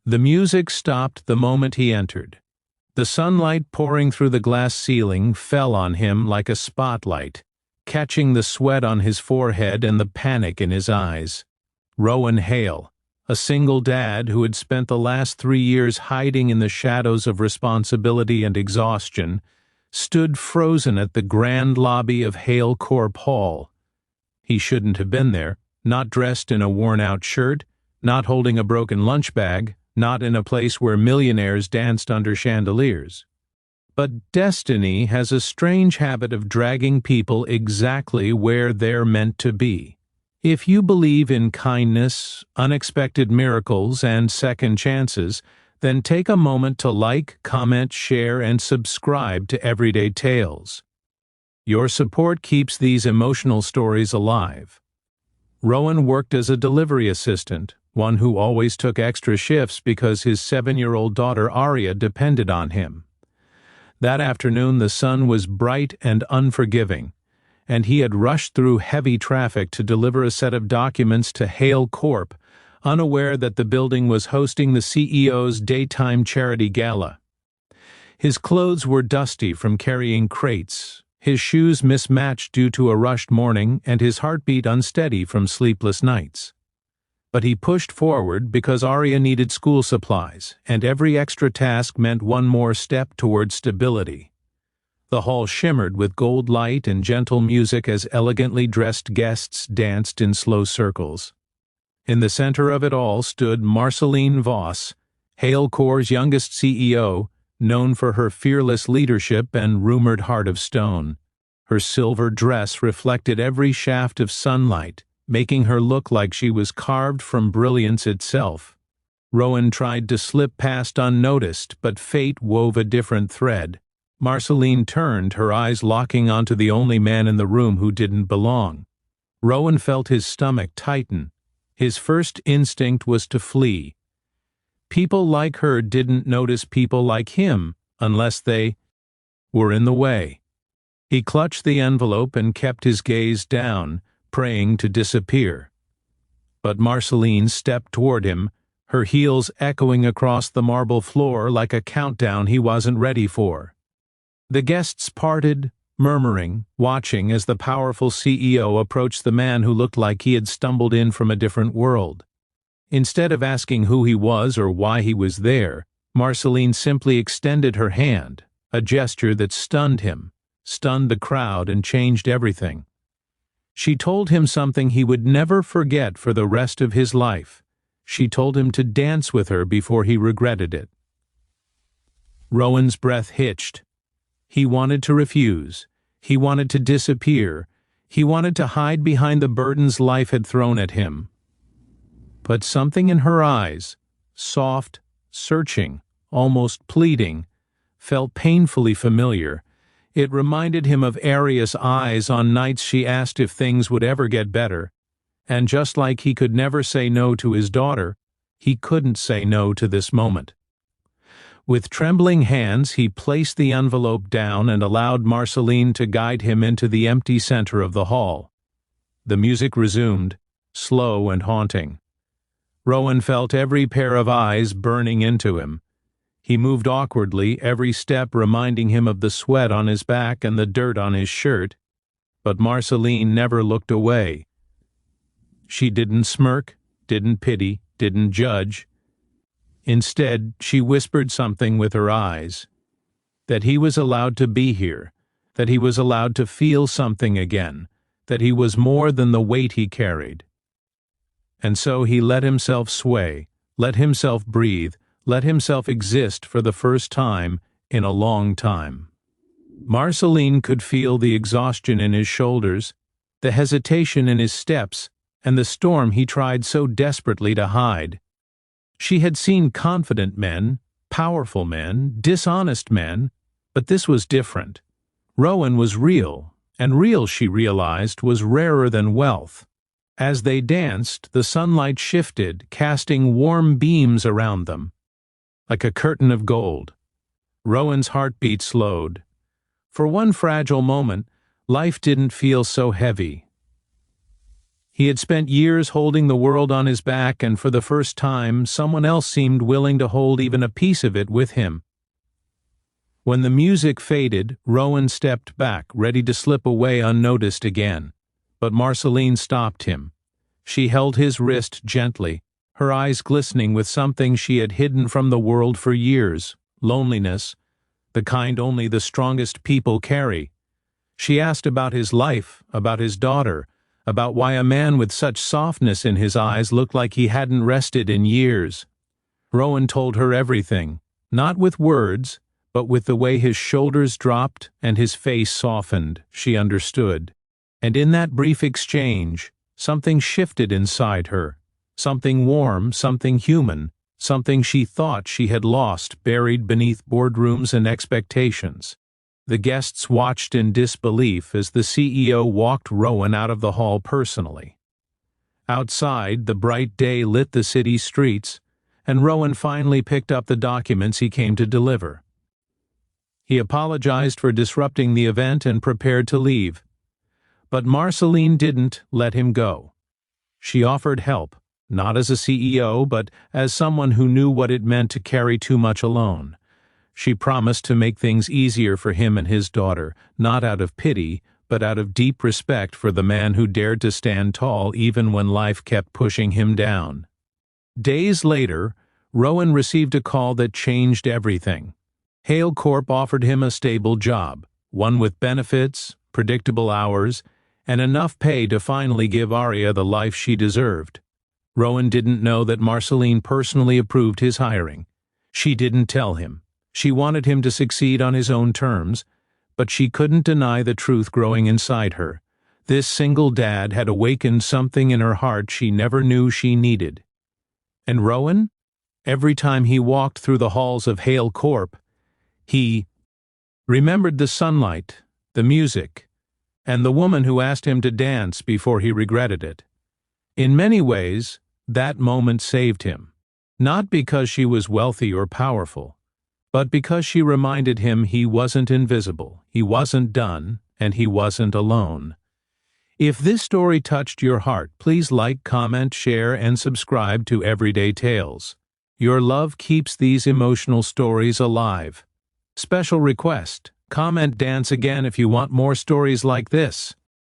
The music stopped the moment he entered. The sunlight pouring through the glass ceiling fell on him like a spotlight, catching the sweat on his forehead and the panic in his eyes. Rowan Hale, a single dad who had spent the last 3 years hiding in the shadows of responsibility and exhaustion, stood frozen at the grand lobby of Hale Corp Hall. He shouldn't have been there, not dressed in a worn-out shirt, not holding a broken lunch bag, not in a place where millionaires danced under chandeliers. But destiny has a strange habit of dragging people exactly where they're meant to be. If you believe in kindness, unexpected miracles, and second chances, then take a moment to like, comment, share, and subscribe to Everyday Tales. Your support keeps these emotional stories alive. Rowan worked as a delivery assistant, one who always took extra shifts because his 7-year-old daughter Aria depended on him. That afternoon the sun was bright and unforgiving, and he had rushed through heavy traffic to deliver a set of documents to Hale Corp, unaware that the building was hosting the CEO's daytime charity gala. His clothes were dusty from carrying crates, his shoes mismatched due to a rushed morning, and his heartbeat unsteady from sleepless nights. But he pushed forward because Aria needed school supplies, and every extra task meant one more step toward stability. The hall shimmered with gold light and gentle music as elegantly dressed guests danced in slow circles. In the center of it all stood Marceline Voss, Hale Corp's youngest CEO, known for her fearless leadership and rumored heart of stone. Her silver dress reflected every shaft of sunlight, making her look like she was carved from brilliance itself. Rowan tried to slip past unnoticed, but fate wove a different thread. Marceline turned, her eyes locking onto the only man in the room who didn't belong. Rowan felt his stomach tighten. His first instinct was to flee. People like her didn't notice people like him unless they were in the way. He clutched the envelope and kept his gaze down, praying to disappear. But Marceline stepped toward him, her heels echoing across the marble floor like a countdown he wasn't ready for. The guests parted, murmuring, watching as the powerful CEO approached the man who looked like he had stumbled in from a different world. Instead of asking who he was or why he was there, Marceline simply extended her hand, a gesture that stunned him, stunned the crowd, and changed everything. She told him something he would never forget for the rest of his life. She told him to dance with her before he regretted it. Rowan's breath hitched. He wanted to refuse. He wanted to disappear. He wanted to hide behind the burdens life had thrown at him. But something in her eyes, soft, searching, almost pleading, felt painfully familiar. It reminded him of Aria's eyes on nights she asked if things would ever get better. And just like he could never say no to his daughter, he couldn't say no to this moment. With trembling hands, he placed the envelope down and allowed Marceline to guide him into the empty center of the hall. The music resumed, slow and haunting. Rowan felt every pair of eyes burning into him. He moved awkwardly, every step reminding him of the sweat on his back and the dirt on his shirt. But Marceline never looked away. She didn't smirk, didn't pity, didn't judge. Instead, she whispered something with her eyes. That he was allowed to be here, that he was allowed to feel something again, that he was more than the weight he carried. And so he let himself sway, let himself breathe, let himself exist for the first time in a long time. Marceline could feel the exhaustion in his shoulders, the hesitation in his steps, and the storm he tried so desperately to hide. She had seen confident men, powerful men, dishonest men, but this was different. Rowan was real, and real, she realized, was rarer than wealth. As they danced, the sunlight shifted, casting warm beams around them, like a curtain of gold. Rowan's heartbeat slowed. For one fragile moment, life didn't feel so heavy. He had spent years holding the world on his back, and for the first time, someone else seemed willing to hold even a piece of it with him. When the music faded, Rowan stepped back, ready to slip away unnoticed again. But Marceline stopped him. She held his wrist gently, her eyes glistening with something she had hidden from the world for years: loneliness, the kind only the strongest people carry. She asked about his life, about his daughter, about why a man with such softness in his eyes looked like he hadn't rested in years. Rowan told her everything, not with words, but with the way his shoulders dropped and his face softened. She understood. And in that brief exchange, something shifted inside her, something warm, something human, something she thought she had lost buried beneath boardrooms and expectations. The guests watched in disbelief as the CEO walked Rowan out of the hall personally. Outside, the bright day lit the city streets, and Rowan finally picked up the documents he came to deliver. He apologized for disrupting the event and prepared to leave. But Marceline didn't let him go. She offered help, not as a CEO, but as someone who knew what it meant to carry too much alone. She promised to make things easier for him and his daughter, not out of pity, but out of deep respect for the man who dared to stand tall even when life kept pushing him down. Days later, Rowan received a call that changed everything. Hale Corp offered him a stable job, one with benefits, predictable hours, and enough pay to finally give Arya the life she deserved. Rowan didn't know that Marceline personally approved his hiring. She didn't tell him. She wanted him to succeed on his own terms, but she couldn't deny the truth growing inside her. This single dad had awakened something in her heart she never knew she needed. And Rowan? Every time he walked through the halls of Hale Corp, he remembered the sunlight, the music, and the woman who asked him to dance before he regretted it. In many ways, that moment saved him, not because she was wealthy or powerful, but because she reminded him he wasn't invisible, he wasn't done, and he wasn't alone. If this story touched your heart, please like, comment, share, and subscribe to Everyday Tales. Your love keeps these emotional stories alive. Special request: comment dance again if you want more stories like this.